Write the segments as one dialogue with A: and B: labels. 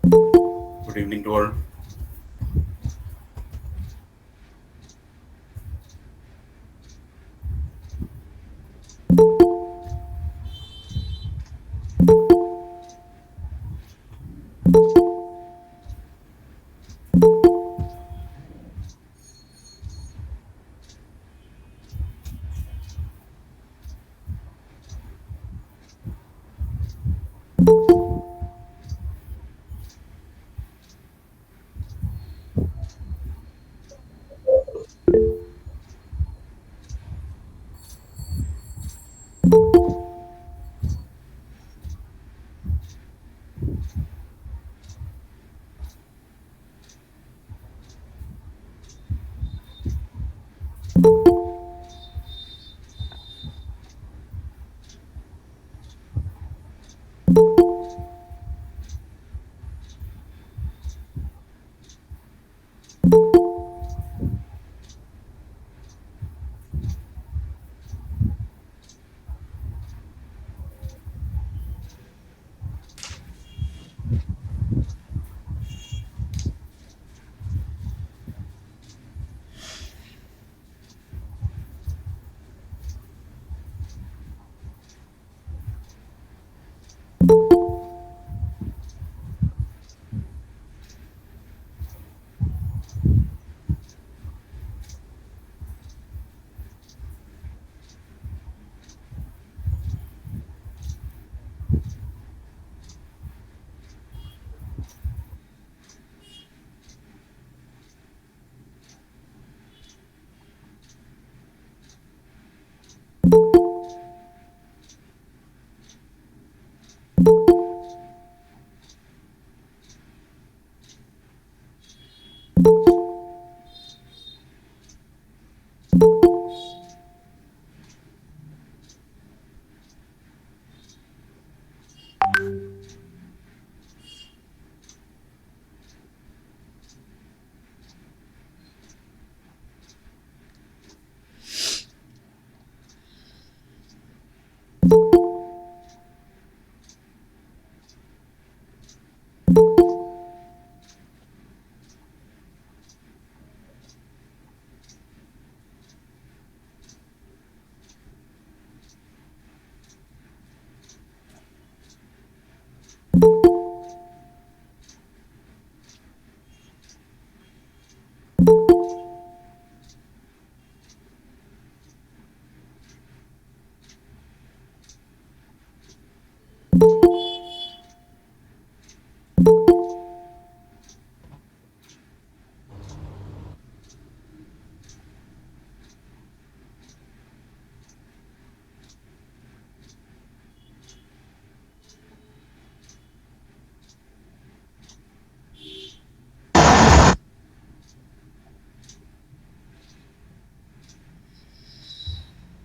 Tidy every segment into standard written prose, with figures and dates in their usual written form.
A: Good evening to all.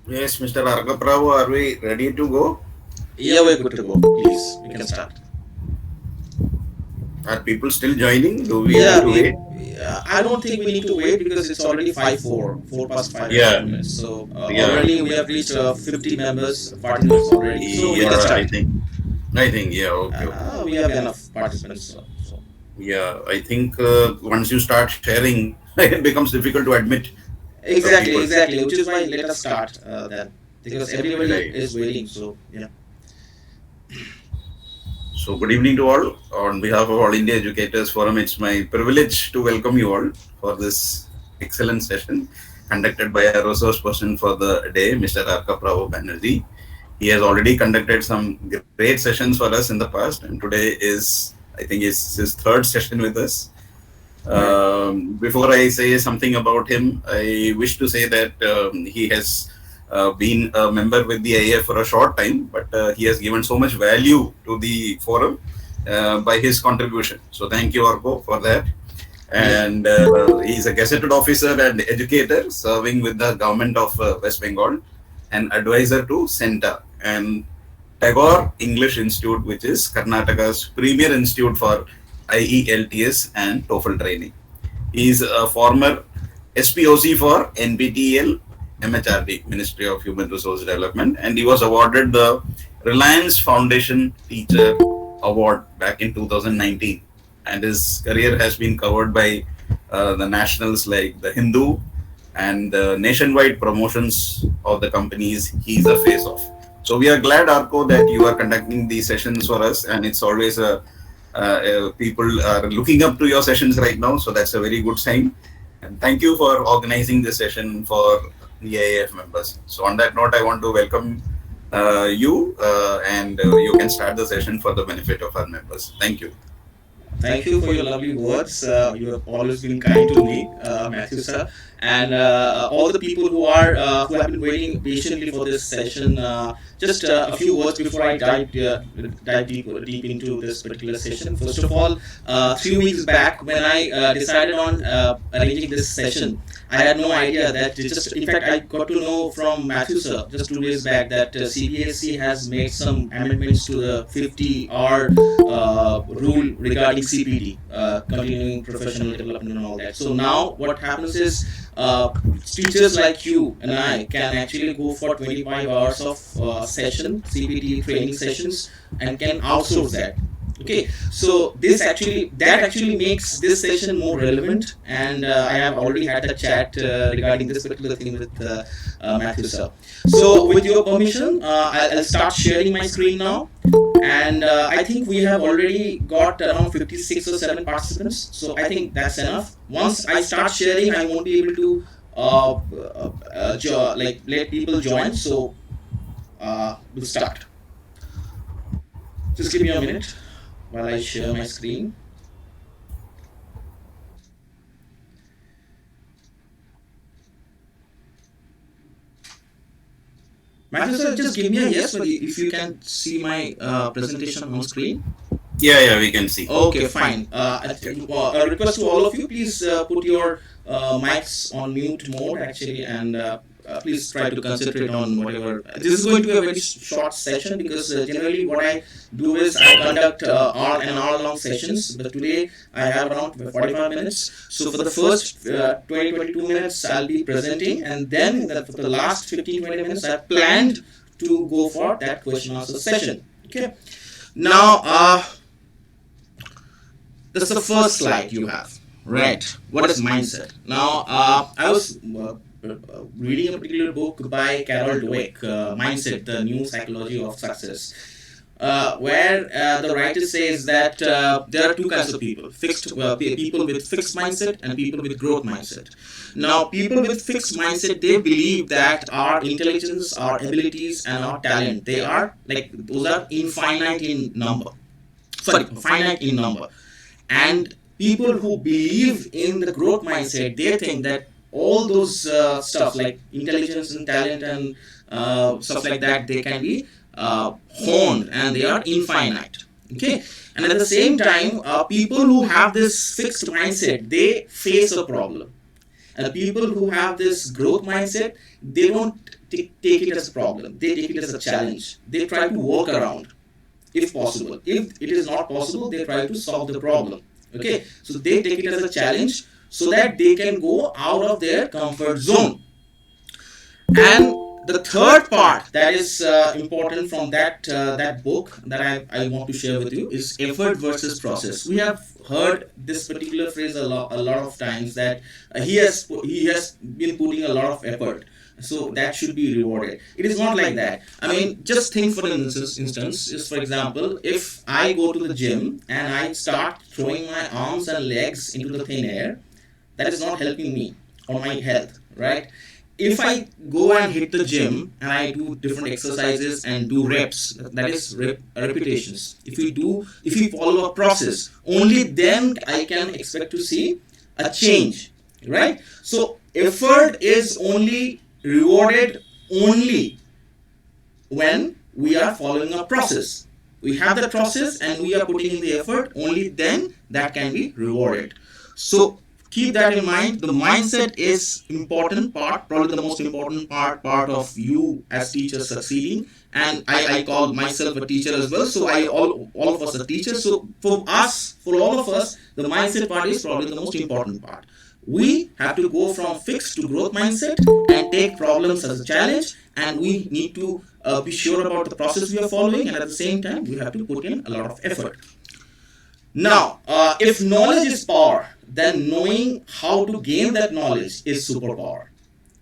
A: Yes, Mr. Arkapravo, are we ready to go?
B: Yeah, we're good to go. Please, we can start.
A: Are people still joining? Do we have
B: Yeah,
A: to wait?
B: I don't think we need to wait because it's already 5:04, 4 past 5 for
A: Yeah,
B: 2 minutes. So
A: yeah,
B: already we have reached 50 members, participants already. So we can
A: yeah.
B: start.
A: Yeah. Okay, okay.
B: We have enough participants. So
A: Yeah, I think once you start sharing, it becomes difficult to admit
B: exactly,
A: people.
B: exactly. Which is why let us start then because everybody
A: Right.
B: is waiting. So yeah.
A: So, good evening to all. On behalf of All India Educators Forum, it's my privilege to welcome you all for this excellent session conducted by our resource person for the day, Mr. Arkapravo Banerjee. He has already conducted some great sessions for us in the past, and today is, I think, is his third session with us.
B: Right.
A: Before I say something about him, I wish to say that he has been a member with the Aief for a short time, but he has given so much value to the forum by his contribution. So thank you, Arko, for that.
B: Yeah.
A: And he's a gazetted officer and educator serving with the government of West Bengal, and advisor to CENTA and Tagore English Institute, which is Karnataka's premier institute for IELTS and TOEFL training. He is a former SPOC for NPTEL MHRD, Ministry of Human Resource Development, and he was awarded the Reliance Foundation Teacher Award back in 2019. and his career has been covered by the nationals like the Hindu and the nationwide promotions of the companies he's a face of. So we are glad, Arko, that you are conducting these sessions for us, and it's always people are looking up to your sessions right now. So that's a very good sign. And thank you for organizing this session for the AIF members. So on that note, I want to welcome you, and you can start the session for the benefit of our members. Thank you.
B: Thank you for your lovely words. You have always been kind to me, Matthew sir, and all the people who have been waiting patiently for this session. Just a few words before I dive deep into this particular session. First of all, 3 weeks back when I decided on arranging this session, I had no idea that it just. In fact, I got to know from Matthew sir just 2 days back that CBSE has made some amendments to the 50-hour rule regarding CPD, continuing professional development and all that. So now what happens is teachers like you and I can actually go for 25 hours of session, CPD training sessions, and can outsource that. Okay, so that actually makes this session more relevant, and I have already had a chat regarding this particular thing with Matthew sir. So with your permission, I'll start sharing my screen now, and I think we have already got around 56 or 7 participants, so I think that's enough. Once I start sharing, I won't be able to let people join, so we'll start. Just give me a minute while I share my screen. Matthew sir, just give me a yes if you can see my presentation on screen.
A: Yeah, we can see.
B: Okay, fine. A request to all of you, please put your mics on mute mode actually, and please try to concentrate on whatever. This is going to be a very short session because generally what I do is I conduct an hour long sessions, but today I have around 45 minutes. So for the first 22 minutes I'll be presenting, and then for the last 15-20 minutes I planned to go for that question answer session. Okay. Now that's the first slide you have, right? What is mindset? Now I was reading a particular book by Carol Dweck, Mindset, the New Psychology of Success, where the writer says that there are two kinds of people: people with fixed mindset and people with growth mindset. Now, people with fixed mindset, they believe that our intelligence, our abilities, and our talent, those are infinite in number. Finite in number. And people who believe in the growth mindset, they think that all those stuff like intelligence and talent and stuff like that, they can be honed and they are infinite. Okay, and at the same time, people who have this fixed mindset, they face a problem, and people who have this growth mindset, they don't take it as a problem, they take it as a challenge. They try to work around if possible. If it is not possible, they try to solve the problem. Okay, so they take it as a challenge so that they can go out of their comfort zone. And the third part that is important from that book that I want to share with you is effort versus process. We have heard this particular phrase a lot of times, that he has been putting a lot of effort, so that should be rewarded. It is not like that. I mean, just think for instance, just for example, if I go to the gym and I start throwing my arms and legs into the thin air, that is not helping me or my health, right? If I go and hit the gym and I do different exercises and do reps, that is repetitions. If we follow a process, only then I can expect to see a change, right? So effort is only rewarded only when we are following a process. We have the process and we are putting in the effort, only then that can be rewarded. So keep that in mind. The mindset is important part, probably the most important part of you as teachers succeeding. And I call myself a teacher as well. So all of us are teachers. So for all of us, the mindset part is probably the most important part. We have to go from fixed to growth mindset and take problems as a challenge, and we need to be sure about the process we are following, and at the same time we have to put in a lot of effort. Now, if knowledge is power, then knowing how to gain that knowledge is superpower.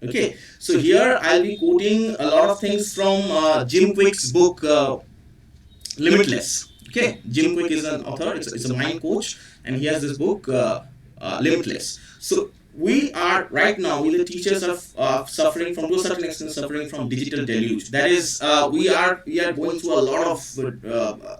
B: Okay, so here I'll be quoting a lot of things from Jim Quick's book Limitless. Okay, Jim Quick is an author, it's a mind coach, and he has this book Limitless. So we are right now, we the teachers are suffering from, to a certain extent, suffering from digital deluge. That is, we are going through a lot of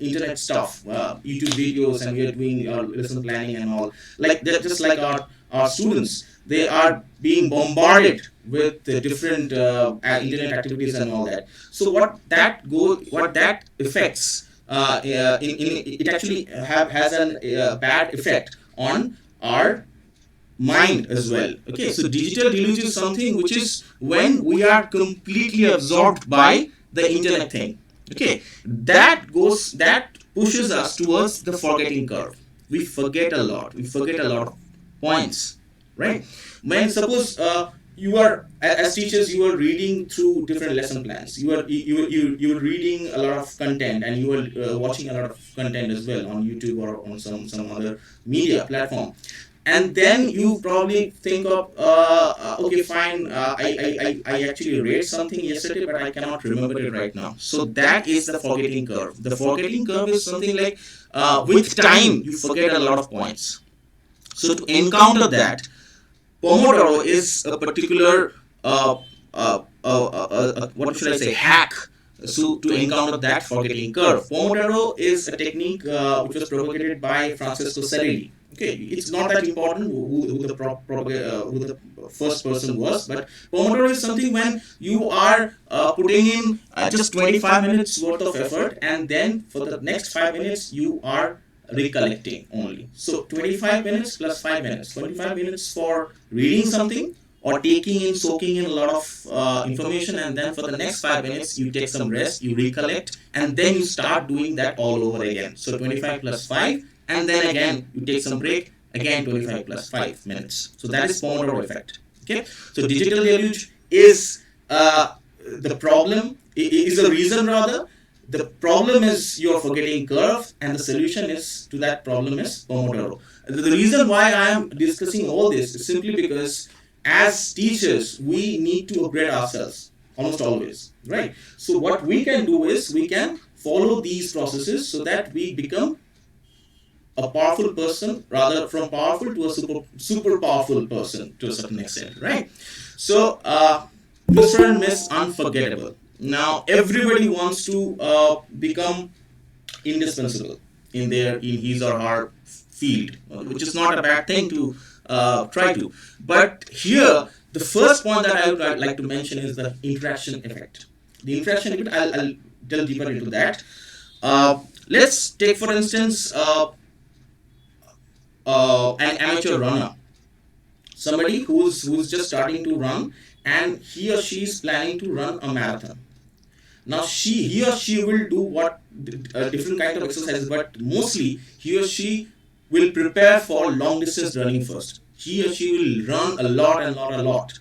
B: internet stuff, YouTube videos, and we are doing lesson planning and all. Like that, just like our students, they are being bombarded with the different internet activities and all that. So what that affects it actually has a bad effect on our mind as well. Okay, so digital deluge is something which is when we are completely absorbed by the internet thing. Okay, that pushes us towards the forgetting curve. We forget a lot. We forget a lot of points, right? When suppose you are, as teachers, you are reading through different lesson plans. You are reading a lot of content, and you are watching a lot of content as well on YouTube or on some other media platform. And then you probably think of okay, fine, I actually read something yesterday, but I cannot remember it right now. So that is the forgetting curve. The forgetting curve is something like with time you forget a lot of points. So to encounter that, Pomodoro is a particular what should I say, hack. So to encounter that forgetting curve, Pomodoro is a technique which was propagated by Francesco Cerelli. Okay, it's not that important who the first person was, but Pomodoro is something when you are putting in just 25 minutes worth of effort, and then for the next 5 minutes you are recollecting only. So 25 minutes plus 5 minutes, 25 minutes for reading something or taking in, soaking in a lot of information, and then for the next 5 minutes you take some rest, you recollect, and then you start doing that all over again. So 25 plus 5, and then again you take some break, again 25 plus 5 minutes. So that is Pomodoro effect. Okay, so digital deluge is the problem, is the reason rather. The problem is your forgetting curve, and the solution is to that problem is Pomodoro. The reason why I am discussing all this is simply because as teachers we need to upgrade ourselves almost always, right? So what we can do is we can follow these processes so that we become a powerful person, rather from powerful to a super powerful person to a certain extent, right? So Mr. and Miss Unforgettable. Now everybody wants to become indispensable in his or her field, which is not a bad thing to try to. But here the first point that I would like to mention is the interaction effect. The interaction effect, I'll delve deeper into that. Let's take for instance an amateur runner, somebody who's just starting to run, and he or she is planning to run a marathon. Now he or she will do what different kind of exercises, but mostly he or she will prepare for long distance running first. He or she will run a lot.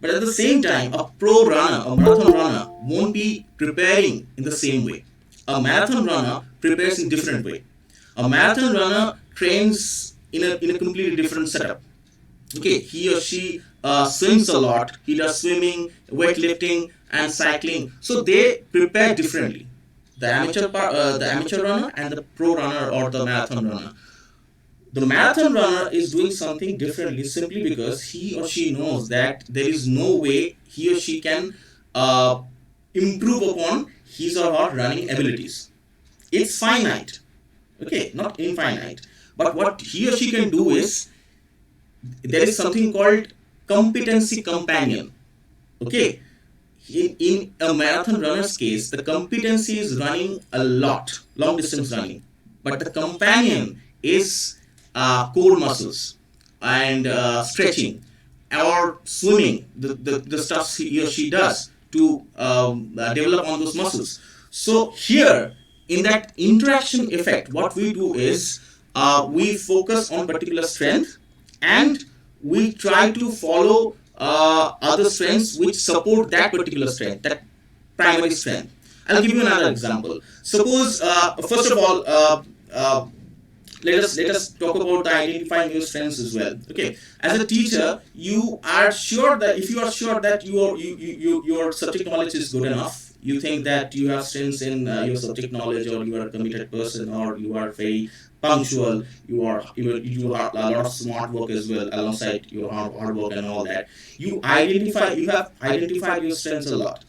B: But at the same time, a pro runner, a marathon runner, won't be preparing in the same way. A marathon runner prepares in different way. A marathon runner trains in a completely different setup. Okay, he or she swims a lot. He does swimming, weightlifting, and cycling. So they prepare differently. The amateur runner and the pro runner or the marathon runner. The marathon runner is doing something differently simply because he or she knows that there is no way he or she can improve upon his or her running abilities. It's finite. Okay, not infinite. But what he or she can do is, there is something called competency companion. Okay, in a marathon runner's case, the competency is running a lot, long distance running, but the companion is core muscles and stretching or swimming, the stuff he or she does to develop on those muscles. So here in that interaction effect, what we do is we focus on particular strength, and we try to follow other strengths which support that particular strength, that primary strength. I'll give you another example. Suppose, first of all, let us talk about the identifying your strengths as well. Okay, as a teacher, you are sure that if you are sure that your subject knowledge is good enough, you think that you have strengths in your subject knowledge, or you are a committed person, or you are very punctual, you are a lot of smart work as well alongside your hard work and all that. You have identified your strengths a lot.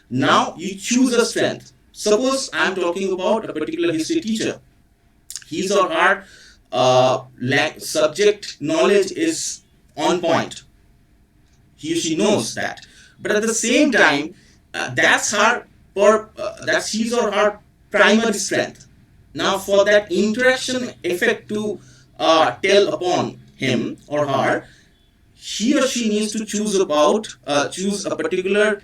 B: Now you choose a strength. Suppose I'm talking about a particular history teacher. His or her subject knowledge is on point. He or she knows that, but at the same time, that's his or her primary strength. Now, for that interaction effect to tell upon him or her, he or she needs to choose a particular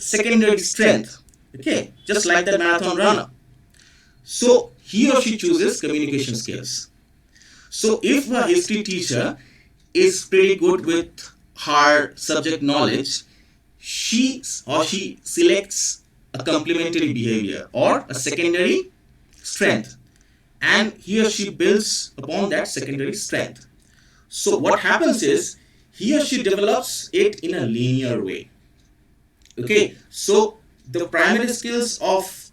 B: secondary strength. Okay, just like the marathon runner. So he or she chooses communication skills. So if a history teacher is pretty good with her subject knowledge, she or she selects a complementary behavior or a secondary strength, and he or she builds upon that secondary strength. So what happens is he or she develops it in a linear way. Okay, so the primary skills of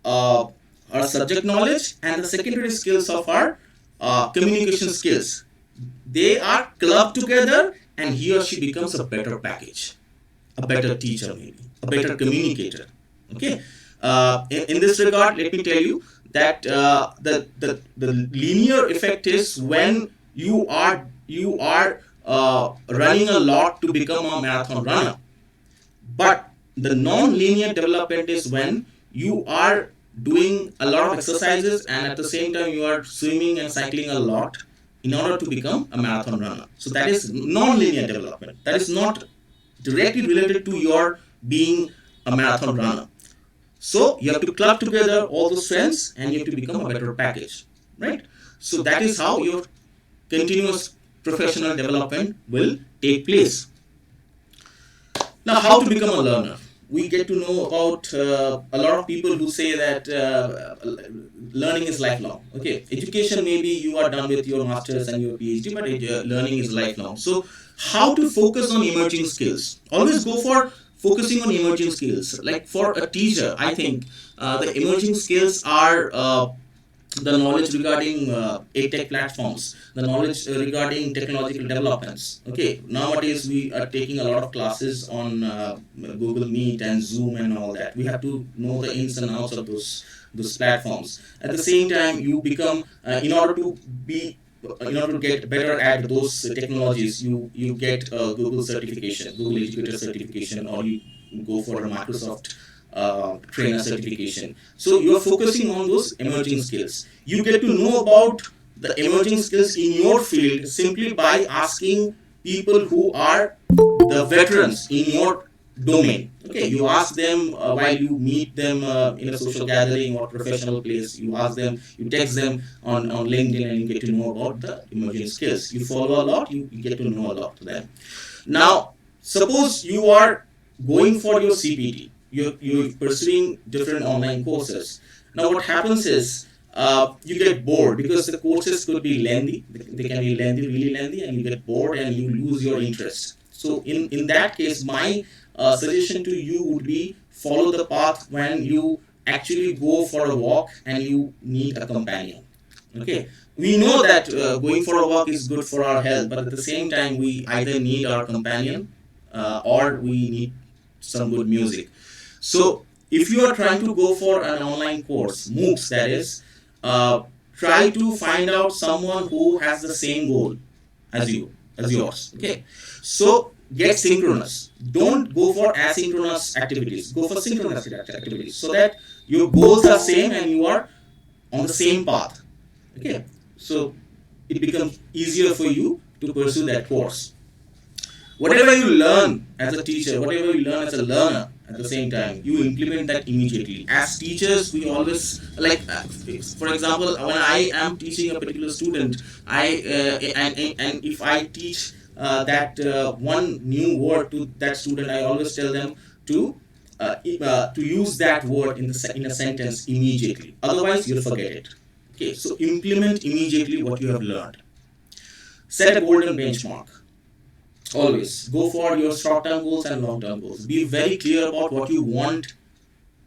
B: our subject knowledge and the secondary skills of our communication skills, they are clubbed together, and he or she becomes a better package, a better teacher, maybe a better communicator. Okay, in this regard, let me tell you that the linear effect is when you are running a lot to become a marathon runner. But the non-linear development is when you are doing a lot of exercises, and at the same time you are swimming and cycling a lot in order to become a marathon runner. So that is non-linear development. That is not directly related to your being a marathon runner. So you have to club together all those strengths, and you have to become a better package, right? So that is how your continuous professional development will take place. Now, how to become a learner? We get to know about a lot of people who say that learning is lifelong. Okay, education, maybe you are done with your master's and your PhD, but learning is lifelong. So, how to focus on emerging skills? Always go for focusing on emerging skills. Like for a teacher, I think the emerging skills are the knowledge regarding tech platforms, the knowledge regarding technological developments. Okay, nowadays we are taking a lot of classes on Google Meet and Zoom and all that. We have to know the ins and outs of those platforms. At the same time, you become in order to get better at those technologies, you get a Google certification, Google Educator certification, or you go for a Microsoft trainer certification. So you are focusing on those emerging skills. You get to know about the emerging skills in your field simply by asking people who are the veterans in your domain. Okay, you ask them while you meet them in a social gathering or professional place. You ask them, you text them on LinkedIn, and you get to know about the emerging skills. You follow a lot, you get to know a lot to them. Now, suppose you are going for your CPT. You're pursuing different online courses. Now what happens is you get bored because the courses could be lengthy. They can be lengthy, really lengthy, and you get bored and you lose your interest. So in that case, my suggestion to you would be follow the path when you actually go for a walk and you need a companion. Okay, we know that going for a walk is good for our health, but at the same time we either need our companion or we need some good music. So if you are trying to go for an online course, MOOCs that is, try to find out someone who has the same goal as yours. Okay, so get synchronous. Don't go for asynchronous activities. Go for synchronous activities so that your goals are same and you are on the same path. Okay, so it becomes easier for you to pursue that course. Whatever you learn as a teacher, whatever you learn as a learner, at the same time, you implement that immediately. As teachers, we always for example, when I am teaching a particular student, and if I teach that one new word to that student, I always tell them to use that word in a sentence immediately. Otherwise, you'll forget it. Okay, so implement immediately what you have learned. Set a golden benchmark. Always go for your short-term goals and long-term goals. Be very clear about what you want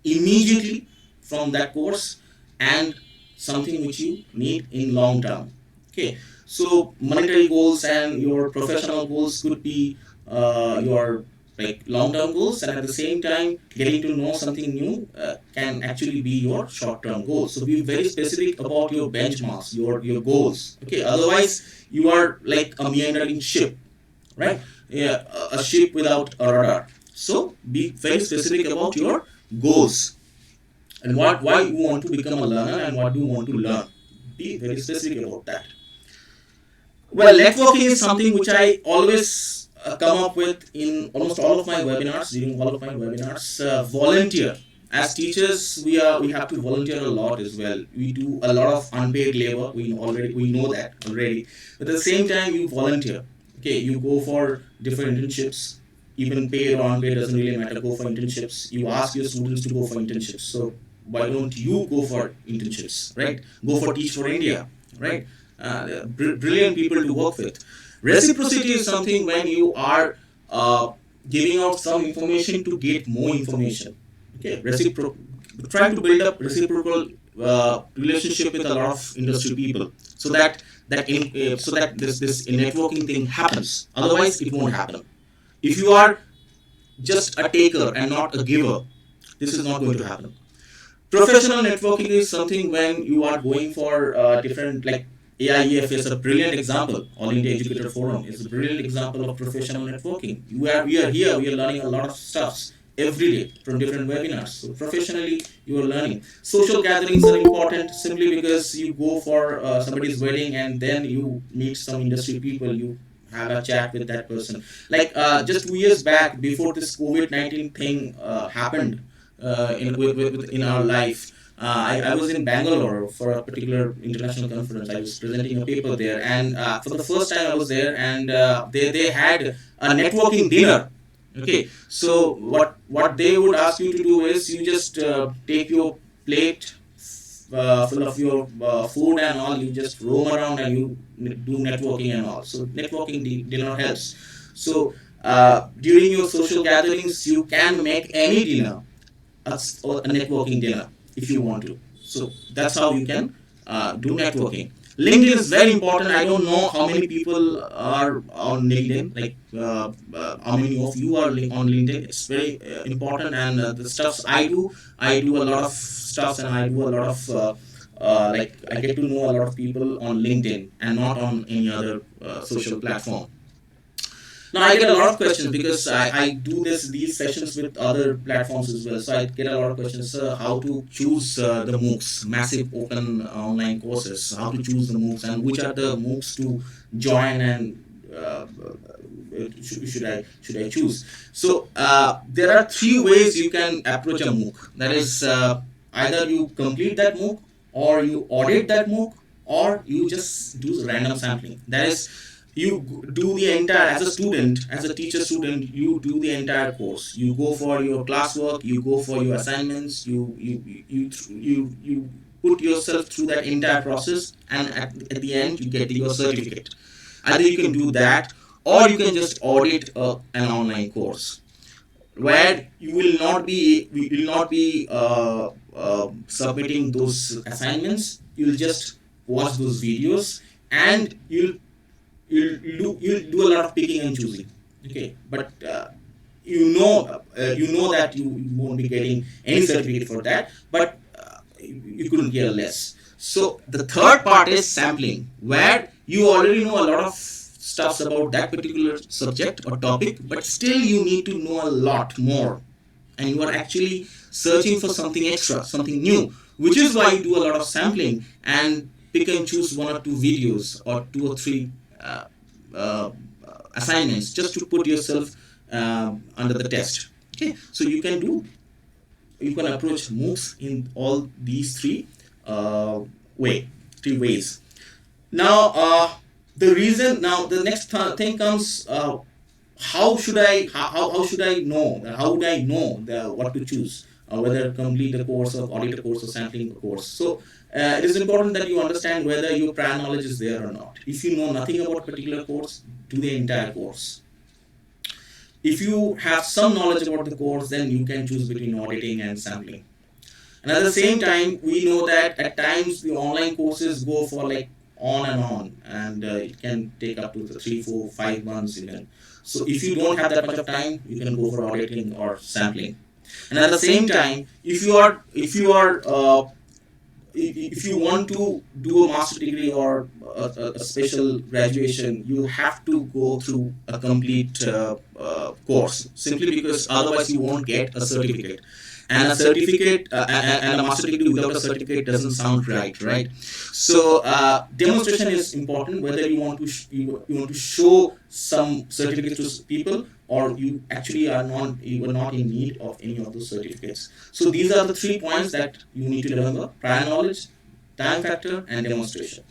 B: immediately from that course and something which you need in long term. Okay, so monetary goals and your professional goals could be your like long term goals, and at the same time getting to know something new can actually be your short term goals. So be very specific about your benchmarks, your goals. Okay, otherwise you are like a meandering ship, right? Yeah, a ship without a rudder. So be very specific about your goals and what why you want to become a learner and what do you want to learn. Be very specific about that. Well, networking is something which I always come up with in almost all of my webinars. During all of my webinars, volunteer. As teachers, we have to volunteer a lot as well. We do a lot of unpaid labor. We know that already. But at the same time, you volunteer. Okay, you go for different internships. Even paid or unpaid doesn't really matter. Go for internships. You ask your students to go for internships. So why don't you go for internships, right? Go for Teach for India, right? Brilliant people to work with. Reciprocity is something when you are uh, giving out some information to get more information. Okay, trying to build up reciprocal relationship with a lot of industry people, so that this networking thing happens. Otherwise, it won't happen. If you are just a taker and not a giver, this is not going to happen. Professional networking is something when you are going for different, like AIEF is a brilliant example. All India Educator Forum is a brilliant example of professional networking. We are here, we are learning a lot of stuff every day from different webinars. So professionally, you are learning. Social gatherings are important simply because you go for somebody's wedding and then you meet some industry people. You have a chat with that person. Like just 2 years back, before this COVID-19 thing happened, in our life. I was in Bangalore for a particular international conference. I was presenting a paper there, and for the first time I was there, and they had a networking dinner. Okay, so what they would ask you to do is you just take your plate full of your food and all. You just roam around and you do networking and all. So networking dinner helps. So during your social gatherings, you can make any dinner a networking dinner if you want to. So that's how you can do networking. LinkedIn is very important. I don't know how many people are on LinkedIn. Like how many of you are on LinkedIn? It's very important. And the stuffs I do a lot of stuffs, and I do a lot of like I get to know a lot of people on LinkedIn and not on any other social platform. Now I get a lot of questions because I do these sessions with other platforms as well. So I get a lot of questions. How to choose the MOOCs, massive open online courses? How to choose the MOOCs and which are the MOOCs to join and should I choose? So there are three ways you can approach a MOOC. That is either you complete that MOOC, or you audit that MOOC, or you just do random sampling. That is, you do the entire, as a student, as a teacher student, you do the entire course. You go for your classwork, you go for your assignments, you put yourself through that entire process, and at the end you get your certificate. Either you can do that, or you can just audit an online course where you will not be submitting those assignments. You'll just watch those videos, and you'll do a lot of picking and choosing. Okay, but you know that you won't be getting any certificate for that, but you couldn't care less. So the third part is sampling, where you already know a lot of stuffs about that particular subject or topic, but still you need to know a lot more, and you are actually searching for something extra, something new, which is why you do a lot of sampling and pick and choose one or two videos or two or three uh, uh, assignments just to put yourself under the test. Okay, so you can approach MOOCs in all these uh, three ways. Now, the next thing comes. How should I know? How would I know what to choose? whether complete the course or audit a course or sampling a course. So it is important that you understand whether your prior knowledge is there or not. If you know nothing about a particular course, do the entire course. If you have some knowledge about the course, then you can choose between auditing and sampling. And at the same time, we know that at times the online courses go for like on, and it can take up to 3, 4, 5 months even. So if you don't have that much of time, you can go for auditing or sampling. And at the same time, if you want to do a master degree or a special graduation, you have to go through a complete course, simply because otherwise you won't get a certificate. And a certificate and a master degree without a certificate doesn't sound right? So demonstration is important, whether you want to you want to show some certificates to people, or you actually are not in need of any of those certificates. So these are the 3 points that you need to remember: prior knowledge, time factor, and demonstration.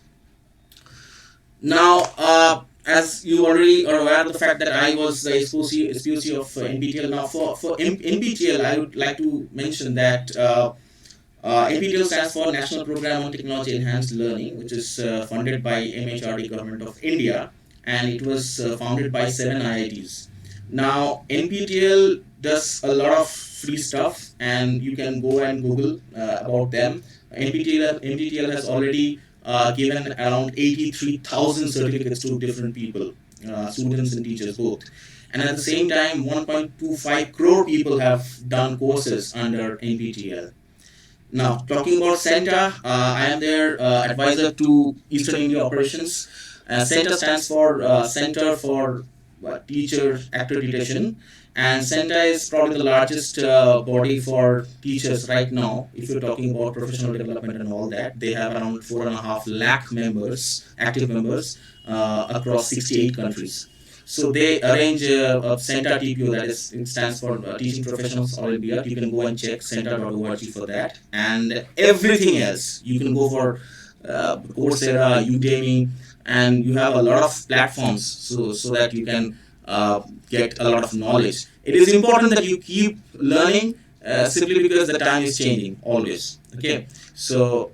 B: Now, as you already are aware of the fact that I was the SPOC of NPTEL. Now, for NPTEL, I would like to mention that NPTEL stands for National Program on Technology Enhanced Learning, which is funded by MHRD Government of India, and it was founded by 7 IITs. Now, NPTEL does a lot of free stuff, and you can go and Google about them. NPTEL has already given around 83,000 certificates to different people, students and teachers both. And at the same time, 1.25 crore people have done courses under NPTEL. Now, talking about CENTA, I am their advisor to Eastern India Operations. CENTA stands for Center for Teacher Accreditation, and CENTA is probably the largest body for teachers right now. If you're talking about professional development and all that, they have around 4.5 lakh members, active members, across 68 countries. So they arrange a CENTA TPO, that is, it stands for Teaching Professionals Olympiad. You can go and check centa.org for that. And everything else, you can go for Coursera, Udemy, and you have a lot of platforms so that you can get a lot of knowledge. It is important that you keep learning, simply because the time is changing always. Okay, so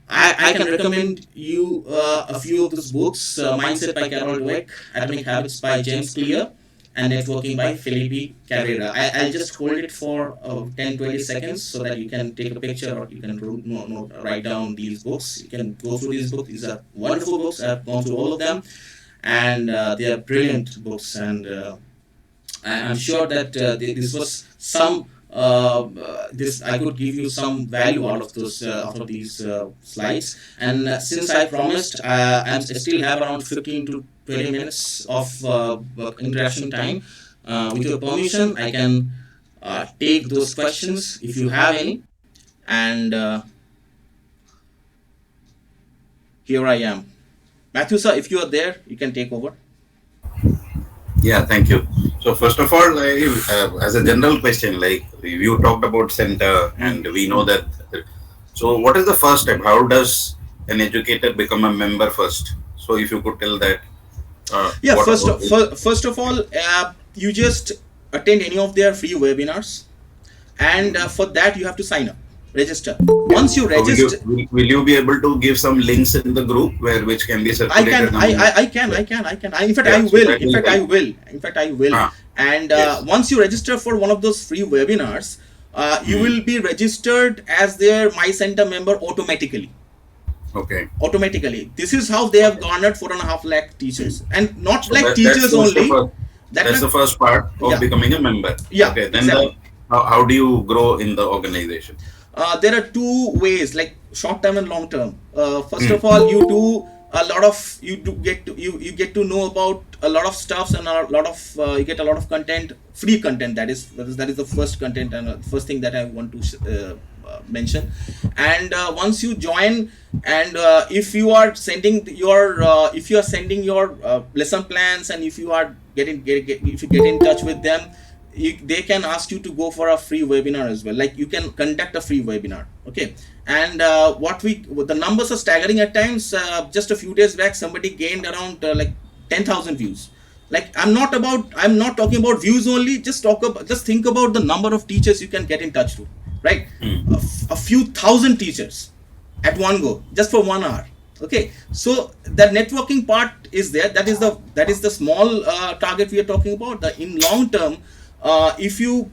B: I can recommend you a few of those books: Mindset by Carol Dweck, Atomic Habits by James Clear, and Networking by Felipe Carrera. I'll just hold it for 10-20 seconds so that you can take a picture, or you can write down these books. You can go through these books. These are wonderful books. I've gone through all of them, and they are brilliant books. And I'm sure that this was some. I could give you some value out of these slides. And since I promised, I still have around 15 to 20 minutes of interaction time. With your permission, I can take those questions if you have any. And here I am. Matthew sir, if you are there, you can take over.
A: Yeah, thank you. So first of all, as a general question, like you talked about center, and we know that. So what is the first step? How does an educator become a member first? So if you could tell that.
B: Yeah, first of all, you just attend any of their free webinars, and for that you have to sign up, register. Once you register,
A: will you be able to give some links in the group which can be circulated?
B: I can. In fact, I will. And once you register for one of those free webinars, you will be registered as their My Center member automatically.
A: Okay.
B: Automatically. This is how they have garnered 4.5 lakh teachers, and not like teachers only.
A: That's the first part of becoming a member.
B: Yeah.
A: Okay. Then how do you grow in the organization?
B: There are 2 ways, like short term and long term. First of all, you get to know about a lot of stuffs, and you get a lot of content, free content. That is the first content and first thing that I want to mention. And once you join, and if you are sending your lesson plans, and if you get in touch with them, they can ask you to go for a free webinar as well. Like, you can conduct a free webinar. Okay. And the numbers are staggering at times. Just a few days back, somebody gained around 10,000 views. Like I'm not talking about views only. Just think about the number of teachers you can get in touch to, right? A few thousand teachers at one go, just for 1 hour. Okay, so the networking part is there. That is the small target we are talking about. In long term, if you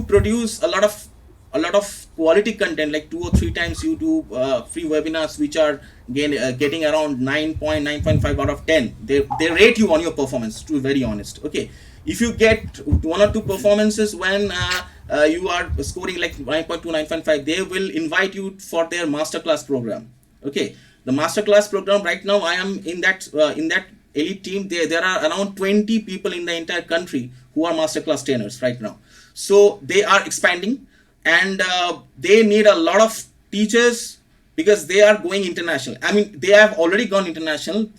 B: produce a lot of quality content, like 2 or 3 times you do free webinars which are getting around 9.5 out of 10, they rate you on your performance, to be very honest. Okay, if you get 1 or 2 performances when you are scoring like 9.2, 9.5, they will invite you for their masterclass program. Okay, the masterclass program right now, I am in that elite team. There are around 20 people in the entire country who are masterclass trainers right now. So they are expanding, and they need a lot of teachers because they are going international. I mean, they have already gone international.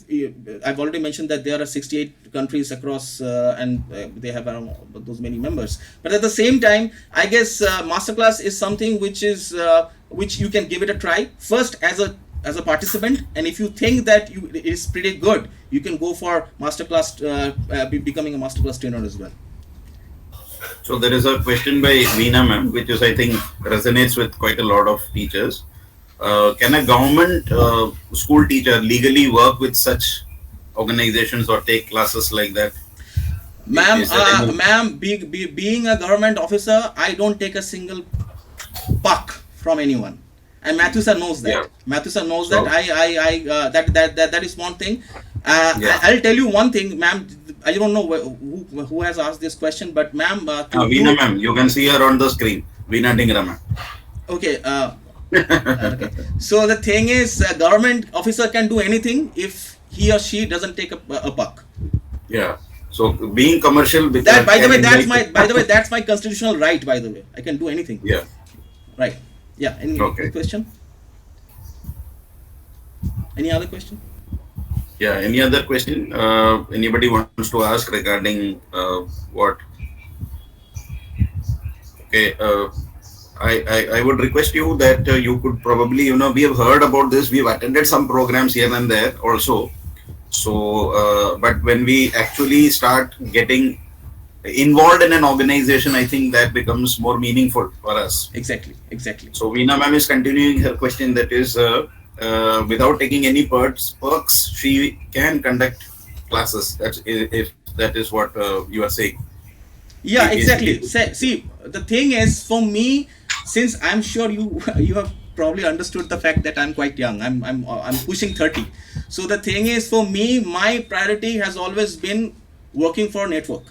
B: I've already mentioned that there are 68 countries across, and they have around those many members. But at the same time, I guess masterclass is something which you can give it a try first as a participant, and if you think that it is pretty good, you can go for masterclass, becoming a masterclass trainer as well.
A: So there is a question by Veena ma'am, which is I think resonates with quite a lot of teachers. Can a government school teacher legally work with such organizations or take classes like that?
B: Ma'am, being a government officer, I don't take a single buck from anyone, and Matthew sir knows that.
A: Yeah.
B: Matthew sir knows
A: So
B: that. That is one thing.
A: yeah,
B: I'll tell you one thing, ma'am. I don't know who has asked this question, but ma'am,
A: Veena ma'am, you can see her on the screen. Veena Dingra ma'am.
B: okay. Okay. So the thing is, a government officer can do anything if he or she doesn't take a buck.
A: Yeah. So being commercial,
B: That, by the way,
A: like,
B: that's my constitutional right. By the way, I can do anything.
A: yeah.
B: Right. Yeah. Any
A: Okay.
B: question? Any other question?
A: Yeah. Any other question? Anybody wants to ask regarding what? Okay. I would request you that you could probably, we have heard about this. We've attended some programs here and there also. So, but when we actually start getting involved in an organization, I think that becomes more meaningful for us.
B: Exactly.
A: So Veena ma'am is continuing her question, that is, without taking any perks, she can conduct classes. That's if that is what you are saying.
B: Yeah, exactly.
A: Basically,
B: See, the thing is, for me, since I'm sure you have probably understood the fact that I'm quite young. I'm pushing 30. So the thing is, for me, my priority has always been working for network.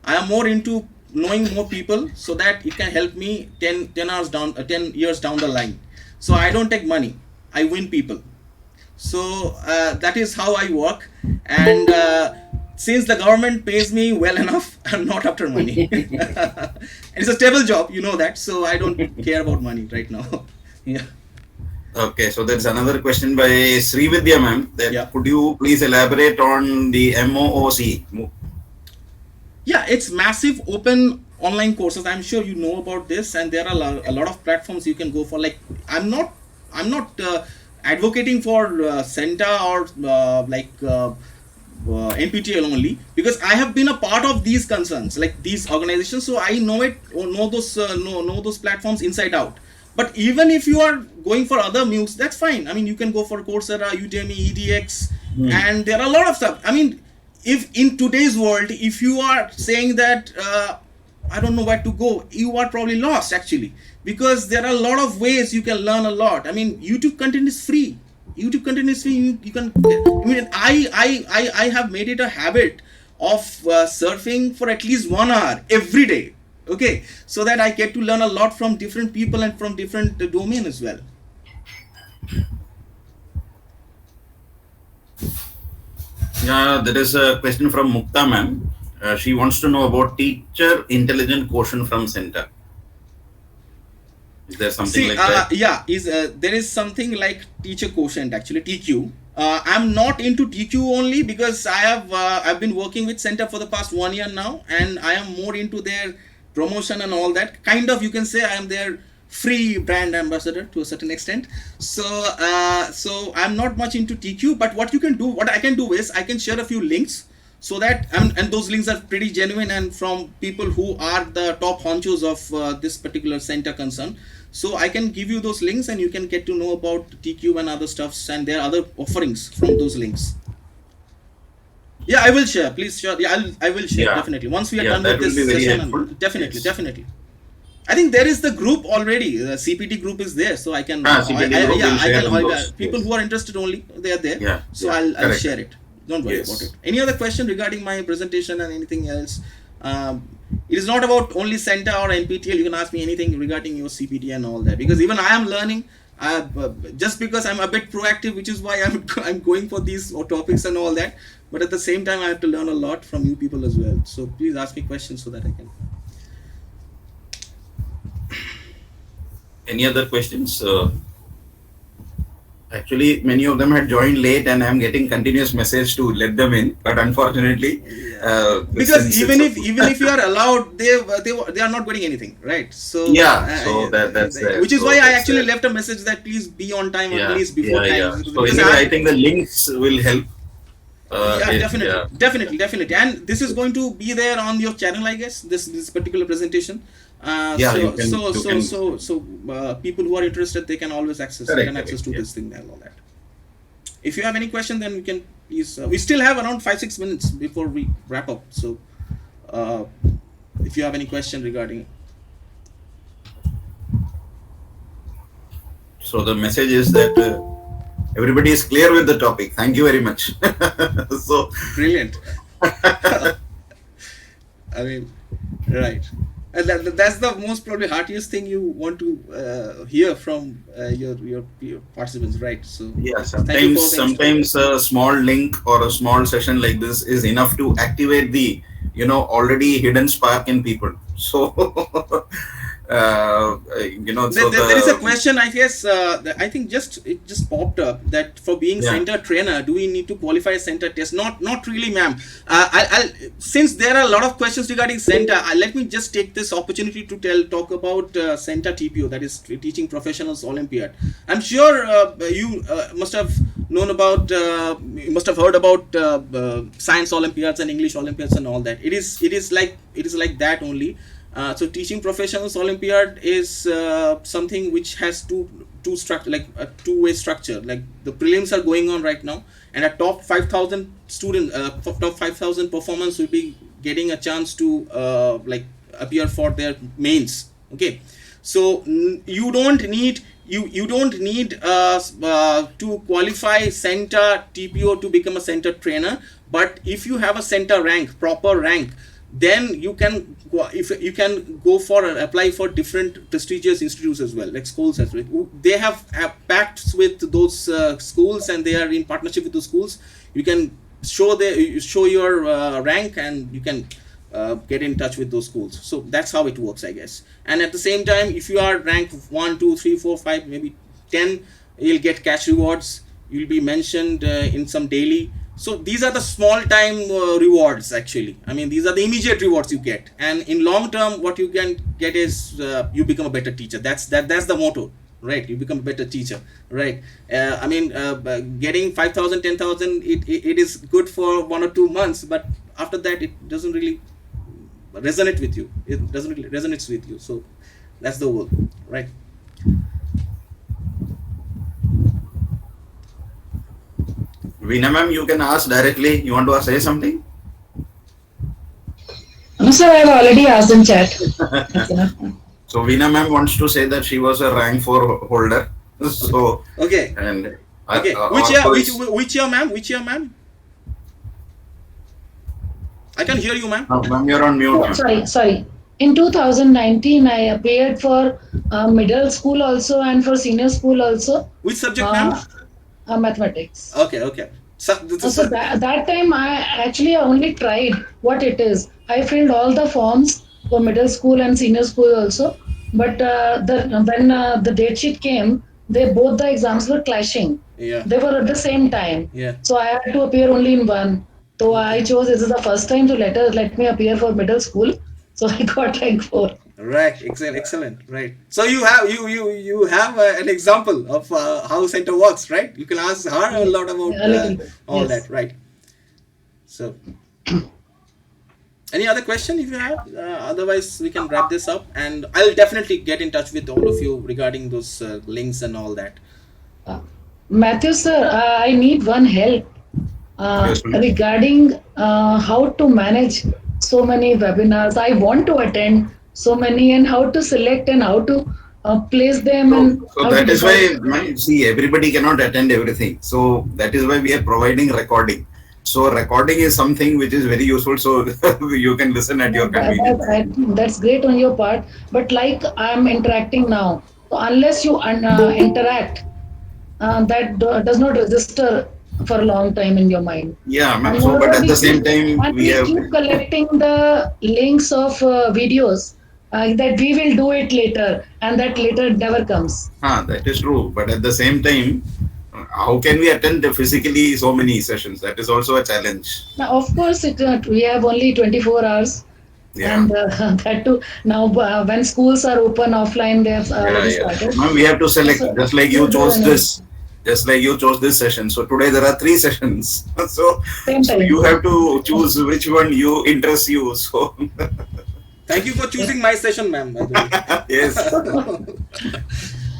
B: I am more into knowing more people so that it can help me 10 years down the line. So I don't take money. I win people. So that is how I work. And since the government pays me well enough, I'm not after money. And it's a stable job, you know that. So I don't care about money right now. Yeah.
A: okay, so there's another question by Srividya ma'am, that
B: Yeah.
A: could you please elaborate on the MOOC?
B: Yeah, it's massive open online courses. I'm sure you know about this, and there are a lot of platforms you can go for. Like, I'm not advocating for Centa or NPTL only, because I have been a part of these concerns, like these organizations, so I know those platforms inside out. But even if you are going for other MOOCs, that's fine. I mean, you can go for Coursera, Udemy, EDX, and there are a lot of stuff. I mean, if in today's world, if you are saying that I don't know where to go, you are probably lost actually, because there are a lot of ways you can learn a lot. I mean, YouTube content is free. You can. I mean, I have made it a habit of surfing for at least 1 hour every day. Okay, so that I get to learn a lot from different people and from different domain as well.
A: Yeah, there is a question from Mukta ma'am. She wants to know about teacher intelligent quotient from Center. Is there something like that?
B: Yeah, there is something like teacher quotient, actually TQ. I'm not into TQ only because I've been working with Center for the past 1 year now, and I am more into their promotion and all that. Kind of, you can say I am their free brand ambassador to a certain extent. So I'm not much into TQ, but what I can do is I can share a few links so that and those links are pretty genuine and from people who are the top honchos of this particular center concern. So I can give you those links and you can get to know about TQ and other stuffs, and there are other offerings from those links. Yeah, I will share. Please share. Yeah, I will share
A: Yeah,
B: definitely once we are
A: yeah,
B: done
A: that
B: with
A: will be
B: this
A: very
B: session.
A: helpful.
B: And definitely,
A: Yes.
B: definitely. I think there is the group already. The CPT group is there, so I can.
A: CPT group will
B: I
A: share
B: can.
A: on those.
B: People
A: Yes.
B: who are interested only they are there.
A: Yeah,
B: So
A: yeah,
B: I'll
A: correct.
B: share it. Don't worry about it.
A: Yes.
B: Any other question regarding my presentation and anything else? It is not about only Center or NPTL. You can ask me anything regarding your CPT and all that, because even I am learning. Just because I'm a bit proactive, which is why I'm going for these topics and all that. But at the same time, I have to learn a lot from you people as well. So please ask me questions so that I can.
A: Any other questions? Actually, many of them had joined late, and I'm getting continuous message to let them in. But unfortunately,
B: Because even if you are allowed, they are not getting anything, right? So
A: yeah, so that's there.
B: which is
A: So
B: why I
A: that's
B: actually
A: there.
B: left a message that please be on time or
A: Yeah,
B: please before time.
A: yeah. So
B: Because
A: anyway, I think the links will help.
B: yeah, definitely,
A: Yeah,
B: definitely, and this is going to be there on your channel, I guess. This particular presentation.
A: yeah. You can.
B: People who are interested, they can always access. They
A: Correct,
B: can access
A: correct,
B: to
A: yeah.
B: this thing and all that. If you have any question, then we can please. We still have around 5-6 minutes before we wrap up. So, if you have any question regarding.
A: So the message is that everybody is clear with the topic. Thank you very much. So
B: Brilliant. I mean, right. And that's the most probably heartiest thing you want to hear from your participants, right? So
A: yeah,
B: thank you for
A: sometimes a small link or a small session like this is enough to activate the already hidden spark in people. So
B: there is a question, I guess. I think it just popped up that for being center trainer, do we need to qualify a center test? Not really, ma'am. I'll since there are a lot of questions regarding center, let me just take this opportunity to talk about center TPO, that is Teaching Professionals Olympiad. I'm sure you must have known about, you must have heard about science Olympiads and English Olympiads and all that. It is like that only. So Teaching Professionals Olympiad is something which has two structure, like a two-way structure. Like the prelims are going on right now, and a top 5,000 student, top 5,000 performance will be getting a chance to like appear for their mains. Okay, so you don't need to qualify center TPO to become a center trainer. But if you have a center rank, proper rank, then you can go for apply for different prestigious institutes as well, like schools as well. They have pacts with those schools, and they are in partnership with those schools. You can show your rank, and you can get in touch with those schools. So that's how it works, I guess. And at the same time, if you are ranked 1, 2, 3, 4, 5, maybe 10, you'll get cash rewards. You'll be mentioned in some daily. So these are the small time rewards, actually. I mean, these are the immediate rewards you get, and in long term, what you can get is you become a better teacher. That's the motto, right? You become a better teacher, right? I mean, getting 5,000, 10,000, it is good for 1 or 2 months, but after that, it doesn't really resonate with you. It doesn't really resonates with you. So that's the goal, right?
A: Veena ma'am, you can ask directly. You want to say something?
C: No, sir, I've already asked in chat.
A: So Veena ma'am wants to say that she was a rank 4 holder. So
B: okay,
A: and
B: okay. Which year, ma'am? Which year, ma'am? I can hear you, ma'am.
A: Ma'am, you're on mute.
C: Oh, sorry. In 2019, I appeared for middle school also and for senior school also.
B: Which subject, ma'am?
C: Mathematics.
B: Okay. So
C: that time I actually only tried what it is. I filled all the forms for middle school and senior school also. But when the date sheet came, both the exams were clashing.
B: Yeah.
C: They were at the same time.
B: Yeah.
C: So I had to appear only in one. So I chose this is the first time to let me appear for middle school. So I got rank 4.
B: Right, excellent. Right. So you have an example of how center works, right? You can ask her a lot about all
C: yes.
B: that, right? So Any other question if you have? Otherwise, we can wrap this up, and I'll definitely get in touch with all of you regarding those links and all that.
C: Uh, Matthew sir, I need one help
A: Yes, ma'am.
C: regarding how to manage so many webinars. I want to attend so many, and how to select and how to place them
A: So,
C: and
A: so
C: how to
A: that is
C: decide.
A: why, ma'am, see, everybody cannot attend everything. So that is why we are providing recording. So recording is something which is very useful. So you can listen at your convenience.
C: That's great on your part, but like I'm interacting now, so unless you interact, does not register for a long time in your mind.
A: Yeah, ma'am.
C: And
A: So, but
C: moreover,
A: at the same time, we
C: we
A: have.
C: keep collecting the links of videos that we will do it later, and that later never comes.
A: That is true. But at the same time, how can we attend physically so many sessions? That is also a challenge.
C: Now, of course, we have only 24 hours,
A: Yeah.
C: and that too. Now, when schools are open offline, they have
A: Yeah,
C: already
A: yeah. So
C: started.
A: now we have to select,
C: So,
A: just like you
C: you do
A: chose
C: any
A: this, just like you chose this session. So today there are three sessions. So,
C: same
A: so
C: time.
A: you have to choose which one you interests you. So,
B: Thank you for choosing my session, ma'am. By the way,
A: yes.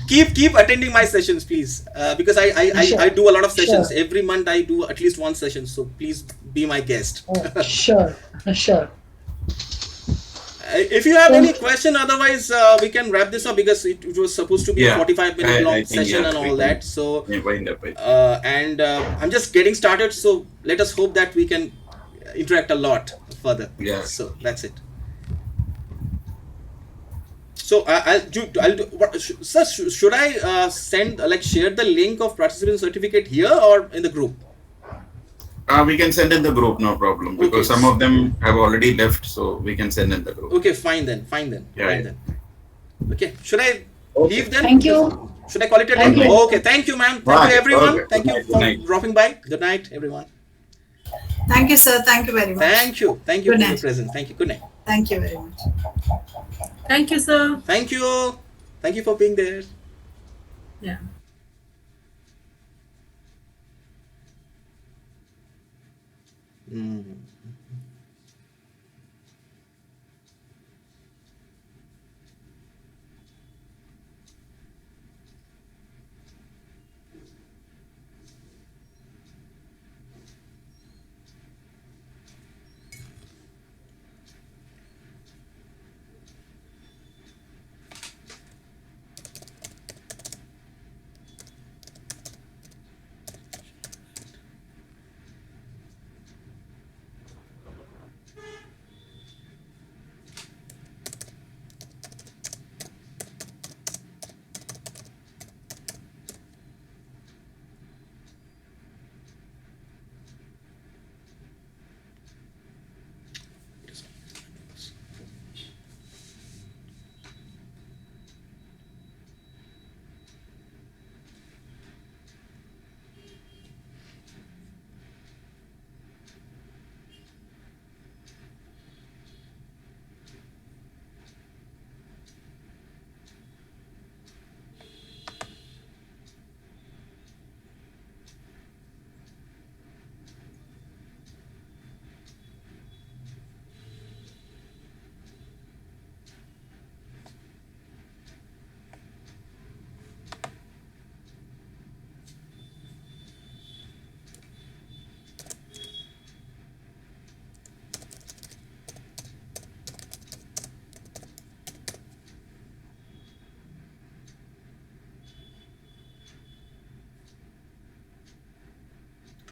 B: keep attending my sessions, please, because I
C: Sure,
B: do a lot of sessions
C: sure,
B: every month. I do at least one session, so please be my guest.
C: sure, sure.
B: If you have
C: So,
B: any question, otherwise we can wrap this up because it was supposed to be a
A: Yeah.
B: 45-minute
A: I
B: long
A: think,
B: session
A: yeah,
B: and
A: we
B: all
A: can
B: that. So,
A: wind up it.
B: and I'm just getting started. So let us hope that we can interact a lot further.
A: Yeah.
B: So that's it. So I'll do what, sir, should I send like share the link of participant certificate here or in the group?
A: We can send in the group, no problem,
B: Okay.
A: because some of them have already left, so we can send in the group.
B: Okay, fine then.
A: Yeah,
B: Fine
A: yeah.
B: then. Okay, should I
A: Okay.
B: leave then?
C: thank you,
B: Should I call it a day?
C: thank
A: Good night.
C: you.
B: Okay, thank you, ma'am. Thank you,
A: Bye.
B: everyone.
A: Okay. Good
B: Thank you
A: night. Good
B: for
A: night.
B: dropping by. Good night, everyone.
D: Thank you, sir. Thank you very much.
B: Thank you
D: Good
B: for your
D: night.
B: presence. Thank you. Good night.
D: Thank you very much.
E: Thank you, sir.
B: Thank you for being there.
E: Yeah.
B: Mm.